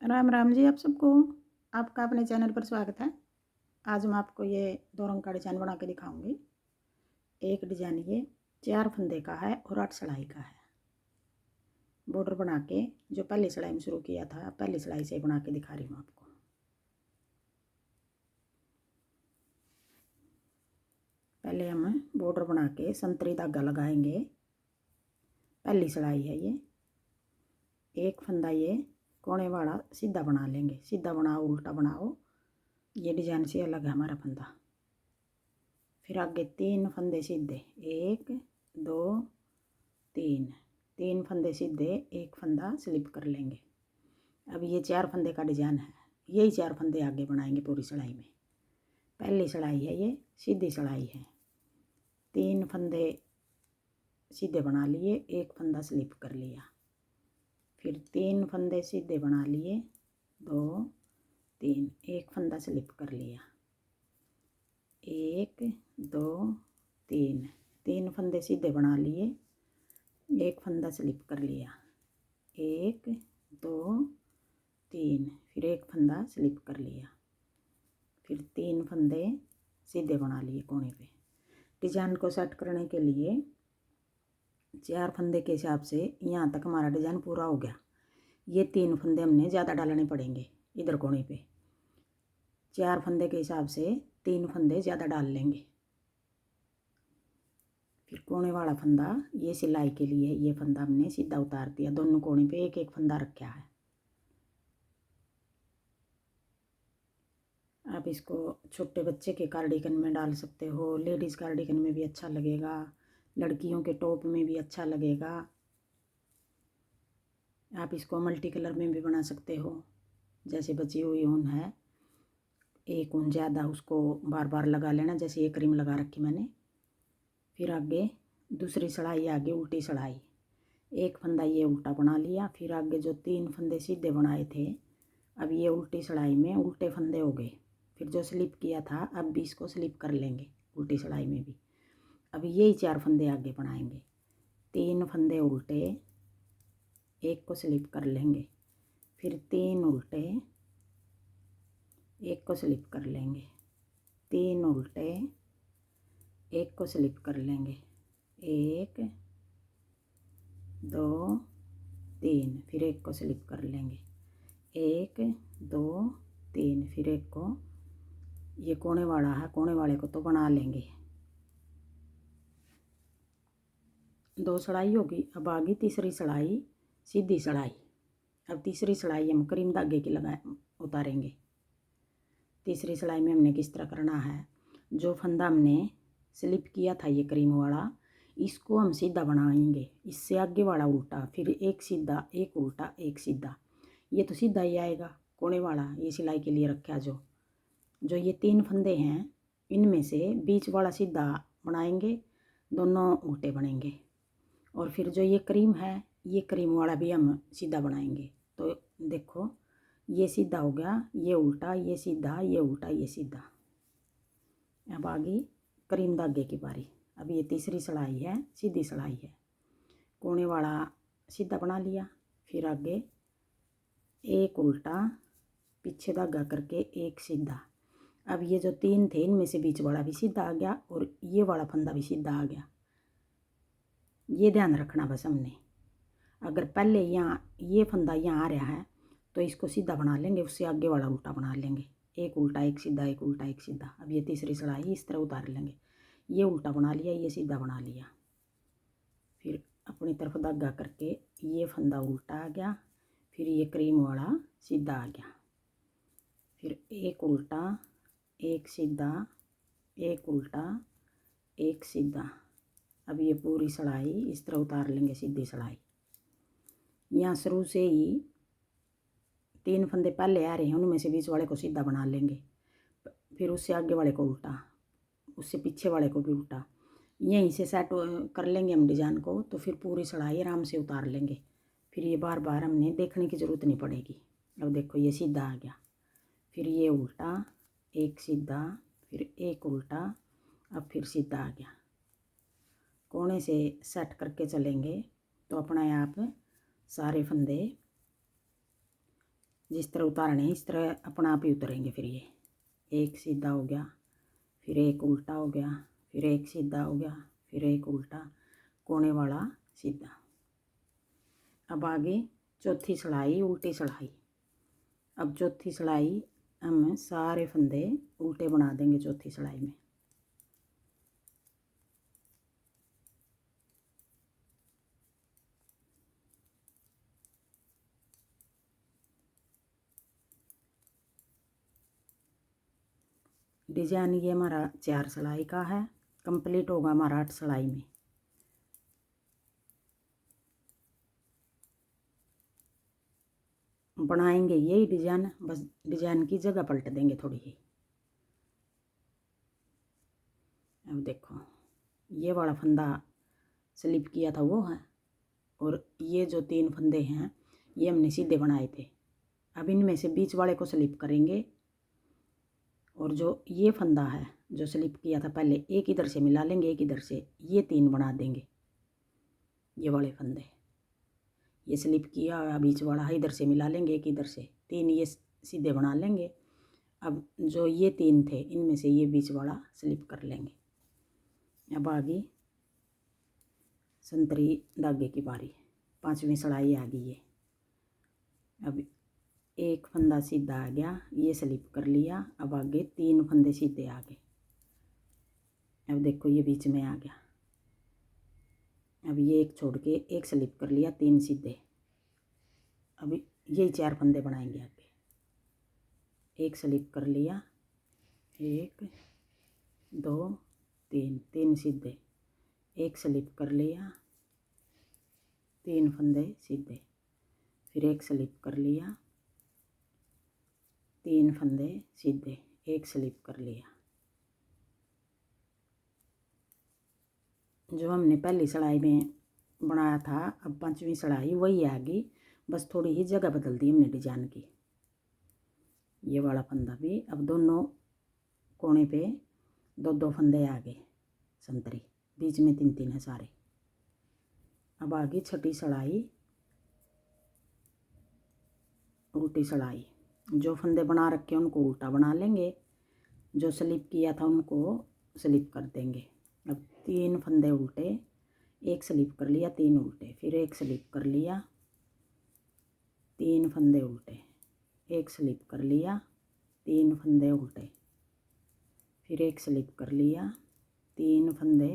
राम राम जी आप सबको। आपका अपने चैनल पर स्वागत है। आज मैं आपको ये 2 रंग का डिज़ाइन बना के दिखाऊंगी। एक डिज़ाइन ये 4 फंदे का है और 8 सिलाई का है। बॉर्डर बना के जो पहली सिलाई में शुरू किया था, पहली सिलाई से बना के दिखा रही हूँ आपको। पहले हम बॉर्डर बना के संतरी धागा लगाएंगे। पहली सिलाई है ये। एक फंदा ये कोने वाला सीधा बना लेंगे। सीधा बनाओ उल्टा बनाओ, ये डिज़ाइन से अलग है हमारा फंदा। फिर आगे 3 फंदे सीधे, 1 2 3, 3 फंदे सीधे, एक फंदा स्लिप कर लेंगे। अब ये 4 फंदे का डिज़ाइन है, यही 4 फंदे आगे बनाएंगे पूरी सिलाई में। पहली सिलाई है ये, सीधी सिलाई है। 3 फंदे सीधे बना लिए, एक फंदा स्लिप कर लिया। फिर 3 फंदे सीधे बना लिए, 2 3, एक फंदा स्लिप कर लिया। 1 2 3, 3 फंदे सीधे बना लिए, एक फंदा स्लिप कर लिया। 1 2 3, फिर एक फंदा स्लिप कर लिया। फिर 3 फंदे सीधे बना लिए कोने पे। डिज़ाइन को सेट करने के लिए 4 फंदे के हिसाब से यहाँ तक हमारा डिज़ाइन पूरा हो गया। ये 3 फंदे हमने ज़्यादा डालने पड़ेंगे इधर कोने पे। 4 फंदे के हिसाब से 3 फंदे ज़्यादा डाल लेंगे। फिर कोने वाला फंदा ये सिलाई के लिए, ये फंदा हमने सीधा उतार दिया। दोनों कोने पे एक एक फंदा रखा है। आप इसको छोटे बच्चे के कार्डिगन में डाल सकते हो, लेडीज़ कार्डिगन में भी अच्छा लगेगा, लड़कियों के टॉप में भी अच्छा लगेगा। आप इसको मल्टी कलर में भी बना सकते हो। जैसे बची हुई ऊन है, एक ऊन ज़्यादा उसको बार बार लगा लेना, जैसे ये क्रीम लगा रखी मैंने। फिर आगे दूसरी सिलाई, आगे उल्टी सिलाई, एक फंदा ये उल्टा बना लिया। फिर आगे जो 3 फंदे सीधे बनाए थे, अब ये उल्टी सिलाई में उल्टे फंदे हो गए। फिर जो स्लिप किया था, अब भी इसको स्लिप कर लेंगे उल्टी सिलाई में भी। अब यही 4 फंदे आगे बनाएंगे। 3 फंदे उल्टे, एक को स्लिप कर लेंगे। फिर 3 उल्टे, एक को स्लिप कर लेंगे। 3 उल्टे, एक को स्लिप कर लेंगे। 1 2 3, फिर एक को स्लिप कर लेंगे। 1 2 3, फिर एक को, ये कोने वाला है, कोने वाले को तो बना लेंगे। 2 सिलाई होगी। अब आगे तीसरी सिलाई, सीधी सिलाई। अब तीसरी सिलाई हम क्रीम धागे की लगा उतारेंगे। तीसरी सिलाई में हमने किस तरह करना है, जो फंदा हमने स्लिप किया था ये क्रीम वाला, इसको हम सीधा बनाएंगे। इससे आगे वाला उल्टा, फिर एक सीधा एक उल्टा एक सीधा। ये तो सीधा ही आएगा कोने वाला, ये सिलाई के लिए रखा। जो ये 3 फंदे हैं, इनमें से बीच वाला सीधा बनाएंगे, दोनों उल्टे बनेंगे। और फिर जो ये क्रीम है, ये क्रीम वाला भी हम सीधा बनाएंगे। तो देखो, ये सीधा हो गया, ये उल्टा, ये सीधा, ये उल्टा, ये सीधा। अब आगे क्रीम धागे की बारी। अब ये तीसरी सिलाई है, सीधी सिलाई है। कोने वाला सीधा बना लिया। फिर आगे एक उल्टा, पीछे धागा करके एक सीधा। अब ये जो 3 थे, इनमें से बीच वाला भी सीधा आ गया और ये वाला फंदा भी सीधा आ गया। ये ध्यान रखना बस हमने। अगर पहले यहाँ ये फंदा यहाँ आ रहा है, तो इसको सीधा बना लेंगे, उससे आगे वाला उल्टा बना लेंगे। एक उल्टा एक सीधा, एक उल्टा एक सीधा। अब ये तीसरी सिलाई इस तरह उतार लेंगे। ये उल्टा बना लिया, ये सीधा बना लिया। फिर अपनी तरफ धागा करके ये फंदा उल्टा आ गया, फिर ये क्रीम वाला सीधा आ गया। फिर एक उल्टा, एक सीधा, एक उल्टा, एक सीधा। अब ये पूरी सिलाई इस तरह उतार लेंगे, सीधी सिलाई। यहाँ शुरू से ही 3 फंदे पहले आ रहे हैं, उनमें से बीच वाले को सीधा बना लेंगे। फिर उससे आगे वाले को उल्टा, उससे पीछे वाले को भी उल्टा। यहीं से सेट कर लेंगे हम डिज़ाइन को, तो फिर पूरी सिलाई आराम से उतार लेंगे। फिर ये बार बार हमने देखने की ज़रूरत नहीं पड़ेगी। अब देखो ये सीधा आ गया, फिर ये उल्टा, एक सीधा, फिर एक उल्टा, अब फिर सीधा आ गया। कोने से सेट करके चलेंगे तो अपना आप सारे फंदे जिस तरह उतारने हैं इस तरह अपना आप ही उतरेंगे। फिर ये एक सीधा हो गया, फिर एक उल्टा हो गया, फिर एक सीधा हो गया, फिर एक उल्टा, कोने वाला सीधा। अब आगे चौथी सिलाई उल्टी सिलाई। अब चौथी सिलाई हम सारे फंदे उल्टे बना देंगे चौथी सिलाई में। डिजाइन ये हमारा 4 सिलाई का है, कंप्लीट होगा हमारा 8 सिलाई में। बनाएंगे यही डिजाइन, बस डिजाइन की जगह पलट देंगे थोड़ी ही। अब देखो ये वाला फंदा स्लिप किया था वो है, और ये जो 3 फंदे हैं ये हमने सीधे बनाए थे। अब इनमें से बीच वाले को स्लिप करेंगे, और जो ये फंदा है जो स्लिप किया था पहले, एक इधर से मिला लेंगे, एक इधर से, ये 3 बना देंगे। ये वाले फंदे ये स्लिप किया हुआ बीच वाला है, इधर से मिला लेंगे, एक इधर से, 3 ये सीधे बना लेंगे। अब जो ये 3 थे इनमें से ये बीच वाला स्लिप कर लेंगे। अब आगे संतरी धागे की बारी, 5वीं सिलाई आ गई ये। अब एक फंदा सीधा आ गया, ये स्लिप कर लिया। अब आगे 3 फंदे सीधे आ गए। अब देखो ये बीच में आ गया। अब ये एक छोड़ के एक स्लिप कर लिया, 3 सीधे। अब यही 4 फंदे बनाएंगे आगे। एक स्लिप कर लिया, 1 2 3, 3 सीधे, एक स्लिप कर लिया, 3 फंदे सीधे, फिर एक स्लिप कर लिया, 3 फंदे सीधे, एक स्लिप कर लिया। जो हमने पहली सिलाई में बनाया था, अब 5वीं सिलाई वही आ गई, बस थोड़ी ही जगह बदल दी हमने डिजाइन की। ये वाला फंदा भी, अब दोनों कोने पे 2-2 फंदे आ गए संतरी, बीच में 3-3 है सारे। अब आगे छठी सिलाई उल्टी सिलाई। जो फंदे बना रखे उनको उल्टा बना लेंगे, जो स्लिप किया था उनको स्लिप कर देंगे। अब 3 फंदे उल्टे, एक स्लिप कर लिया, 3 उल्टे, फिर एक स्लिप कर लिया, 3 फंदे उल्टे, एक स्लिप कर लिया, 3 फंदे उल्टे, फिर एक स्लिप कर लिया, 3 फंदे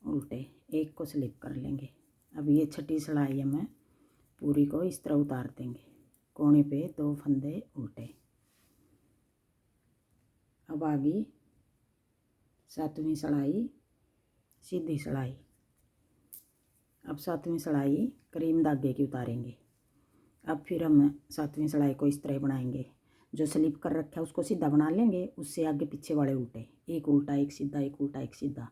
उल्टे, एक को स्लिप कर लेंगे। अब ये छठी सिलाई हमें पूरी को इस तरह उतार देंगे, कोने पे 2 फंदे उल्टे। अब आगे 7वीं सिलाई सीधी सिलाई। अब 7वीं सिलाई क्रीम धागे की उतारेंगे। अब फिर हम 7वीं सिलाई को इस तरह बनाएंगे, जो स्लिप कर रखा है उसको सीधा बना लेंगे, उससे आगे पीछे वाले उल्टे, एक उल्टा एक सीधा, एक उल्टा एक सीधा।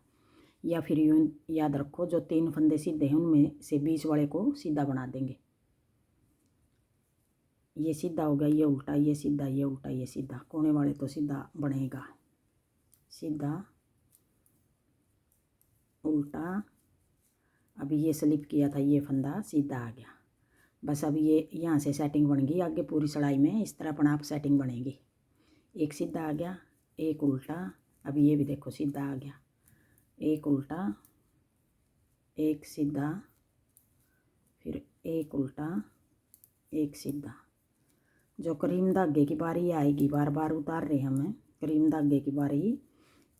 या फिर यूँ याद रखो, जो 3 फंदे सीधे हैं उनमें से बीच वाले को सीधा बना देंगे। ये सीधा हो गया, ये उल्टा, ये सीधा, ये उल्टा, ये सीधा, कोने वाले तो सीधा बनेगा, सीधा उल्टा। अब ये स्लिप किया था ये फंदा सीधा आ गया। बस अब ये यहाँ से सेटिंग बन गई, आगे पूरी सिलाई में इस तरह अपना आप सेटिंग बनेगी। एक सीधा आ गया, एक उल्टा, अब ये भी देखो सीधा आ गया, एक उल्टा, एक सीधा, फिर एक उल्टा, एक सीधा। जो क्रीम धागे की बारी आएगी, बार बार उतार रहे हमें क्रीम धागे की बारी,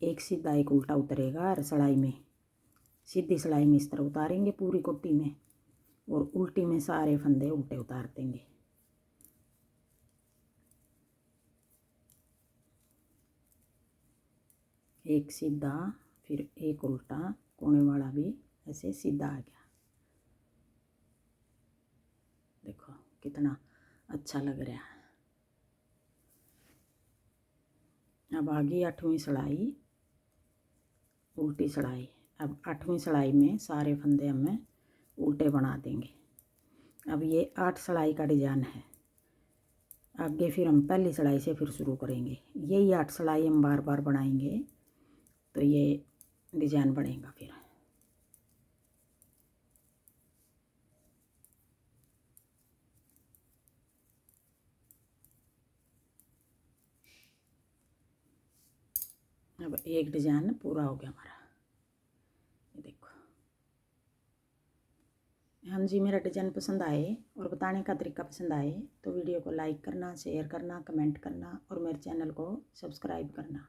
एक सीधा एक उल्टा उतरेगा, और सिलाई में सीधी सिलाई में इस तरह उतारेंगे पूरी कोटी में, और उल्टी में सारे फंदे उल्टे उतार देंगे। एक सीधा, फिर एक उल्टा, कोने वाला भी ऐसे सीधा आ गया। देखो कितना अच्छा लग रहा है। अब आगे 8वीं सिलाई उल्टी सिलाई। अब 8वीं सिलाई में सारे फंदे हमें उल्टे बना देंगे। अब ये 8 सिलाई का डिजाइन है, आगे फिर हम पहली सिलाई से फिर शुरू करेंगे। यही 8 सिलाई हम बार बार बनाएंगे तो ये डिजाइन बनेगा। फिर अब एक डिजाइन पूरा हो गया हमारा, ये देखो। हाँ जी, मेरा डिजाइन पसंद आए और बताने का तरीका पसंद आए तो वीडियो को लाइक करना, शेयर करना, कमेंट करना और मेरे चैनल को सब्सक्राइब करना।